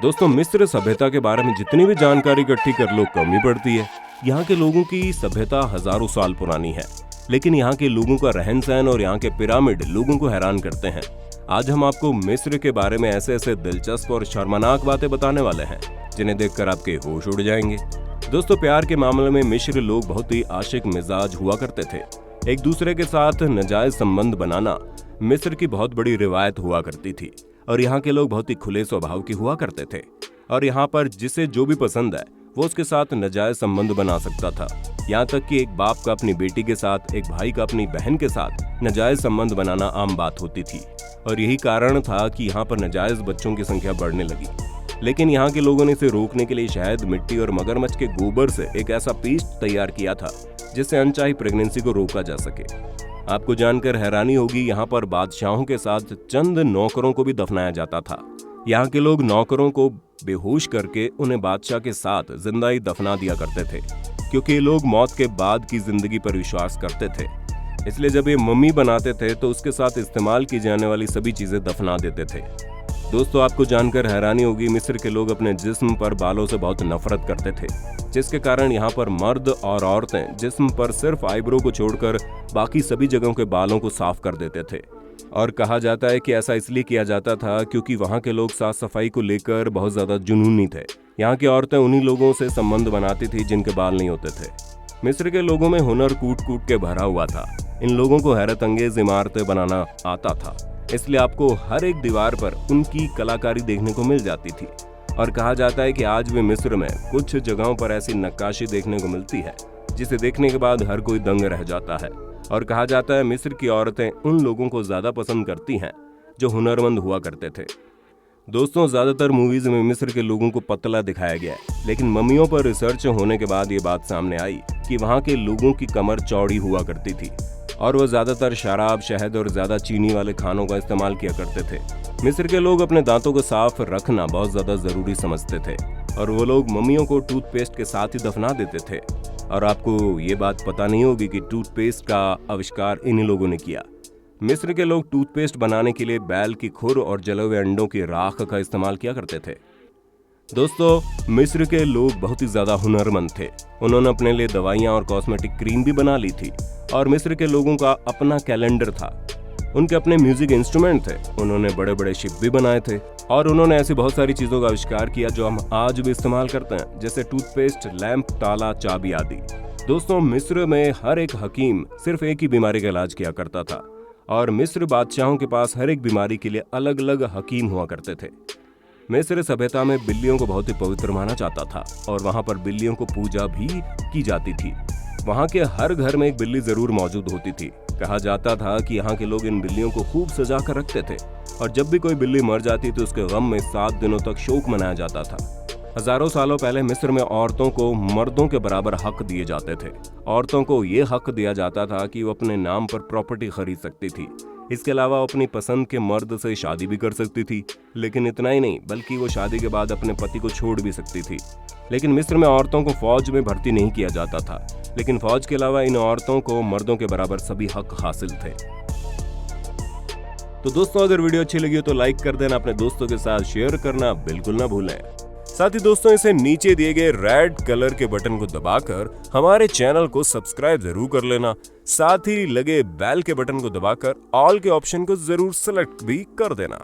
दोस्तों, मिस्र सभ्यता के बारे में जितनी भी जानकारी इकट्ठी कर लो कम ही पड़ती है। यहाँ के लोगों की सभ्यता हजारों साल पुरानी है, लेकिन यहाँ के लोगों का रहन सहन और यहाँ के पिरामिड लोगों को हैरान करते हैं। आज हम आपको मिस्र के बारे में ऐसे ऐसे दिलचस्प और शर्मनाक बातें बताने वाले हैं जिन्हें देखकर आपके होश उड़ जाएंगे। दोस्तों, प्यार के मामले में मिस्र लोग बहुत ही आशिक मिजाज हुआ करते थे। एक दूसरे के साथ नाजायज संबंध बनाना मिस्र की बहुत बड़ी रिवायत हुआ करती थी और यहाँ के लोग बहुत ही खुले स्वभाव के हुआ करते थे और यहाँ पर जिसे जो भी पसंद है वो उसके साथ नाजायज संबंध बना सकता था। यहाँ तक कि एक बाप का अपनी बेटी के साथ, एक भाई का अपनी बहन के साथ नाजायज संबंध बनाना आम बात होती थी और यही कारण था कि यहाँ पर नाजायज बच्चों की संख्या बढ़ने लगी। लेकिन यहाँ के लोगों ने इसे रोकने के लिए शहद, मिट्टी और मगरमच्छ के गोबर से एक ऐसा पेस्ट तैयार किया था जिससे अनचाही प्रेगनेंसी को रोका जा सके। आपको जानकर हैरानी होगी, यहाँ पर बादशाहों के साथ चंद नौकरों को भी दफनाया जाता था। यहाँ के लोग नौकरों को बेहोश करके उन्हें बादशाह के साथ जिंदा ही दफना दिया करते थे, क्योंकि लोग मौत के बाद की जिंदगी पर विश्वास करते थे। इसलिए जब ये मम्मी बनाते थे तो उसके साथ इस्तेमाल की जाने वाली सभी चीजें दफना देते थे। दोस्तों, आपको जानकर हैरानी होगी, मिस्र के लोग अपने जिस्म पर बालों से बहुत नफरत करते थे, जिसके कारण यहाँ पर मर्द और औरतें जिस्म पर सिर्फ आईब्रो को छोड़कर बाकी सभी जगहों के बालों को साफ कर देते थे। और कहा जाता है कि ऐसा इसलिए किया जाता था क्योंकि वहाँ के लोग साफ सफाई को लेकर बहुत ज्यादा जुनूनी थे। यहाँ की औरतें उन्हीं लोगों से संबंध बनाती थी जिनके बाल नहीं होते थे। मिस्र के लोगों में हुनर कूट कूट के भरा हुआ था। इन लोगों को हैरत अंगेज इमारतें बनाना आता था, इसलिए आपको हर एक दीवार पर उनकी कलाकारी देखने को मिल जाती थी। और कहा जाता है कि आज भी मिस्र में कुछ जगहों पर ऐसी नक्काशी देखने को मिलती है जिसे देखने के बाद हर कोई दंग रह जाता है। और कहा जाता है मिस्र की औरतें उन लोगों को ज्यादा पसंद करती हैं जो हुनरमंद हुआ करते थे। दोस्तों, ज्यादातर मूवीज में मिस्र के लोगों को पतला दिखाया गया है, लेकिन मम्मियों पर रिसर्च होने के बाद ये बात सामने आई कि वहाँ के लोगों की कमर चौड़ी हुआ करती थी और वो ज्यादातर शराब, शहद और ज्यादा चीनी वाले खानों का इस्तेमाल किया करते थे। मिस्र के लोग अपने दांतों को साफ रखना बहुत ज्यादा जरूरी समझते थे और वो लोग मम्मियों को टूथपेस्ट के साथ ही दफना देते थे। और आपको ये बात पता नहीं होगी कि टूथपेस्ट का आविष्कार इन्हीं लोगों ने किया। मिस्र के लोग टूथपेस्ट बनाने के लिए बैल की खुर और जले हुए अंडों की राख का इस्तेमाल किया करते थे। दोस्तों, मिस्र के लोग बहुत ही ज्यादा हुनरमंद थे। उन्होंने अपने लिए दवाइयां और कॉस्मेटिक क्रीम भी बना ली थी और मिस्र के लोगों का अपना कैलेंडर था। उनके अपने म्यूजिक इंस्ट्रूमेंट थे। उन्होंने बड़े बड़े शिप भी बनाए थे और उन्होंने ऐसी बहुत सारी चीजों का आविष्कार किया जो हम आज भी इस्तेमाल करते हैं, जैसे टूथपेस्ट, लैंप, ताला, चाबी आदि। दोस्तों, मिस्र में हर एक हकीम सिर्फ एक ही बीमारी का इलाज किया करता था और मिस्र बादशाहों के पास हर एक बीमारी के लिए अलग अलग हकीम हुआ करते थे। मिस्र सभ्यता में बिल्लियों को बहुत ही पवित्र माना जाता था और वहाँ पर बिल्लियों को पूजा भी की जाती थी। वहाँ के हर घर में एक बिल्ली जरूर मौजूद होती थी। कहा जाता था कि यहाँ के लोग इन बिल्लियों को खूब सजा कर रखते थे और जब भी कोई बिल्ली मर जाती तो उसके गम में 7 दिनों तक शोक मनाया जाता था। हजारों सालों पहले मिस्र में औरतों को मर्दों के बराबर हक दिए जाते थे। औरतों को ये हक दिया जाता था कि वो अपने नाम पर प्रॉपर्टी खरीद सकती थी। इसके अलावा वो अपनी पसंद के मर्द से शादी भी कर सकती थी। लेकिन इतना ही नहीं, बल्कि वो शादी के बाद अपने पति को छोड़ भी सकती थी। लेकिन मिस्र में औरतों को फौज में भर्ती नहीं किया जाता था, लेकिन फौज के अलावा इन औरतों को मर्दों के बराबर सभी हक हासिल थे। तो दोस्तों, अगर वीडियो अच्छी लगी हो तो लाइक कर देना, अपने दोस्तों के साथ शेयर करना बिल्कुल ना भूलें। साथ ही दोस्तों, इसे नीचे दिए गए रेड कलर के बटन को दबाकर हमारे चैनल को सब्सक्राइब जरूर कर लेना। साथ ही लगे बेल के बटन को दबाकर ऑल के ऑप्शन को जरूर सेलेक्ट भी कर देना।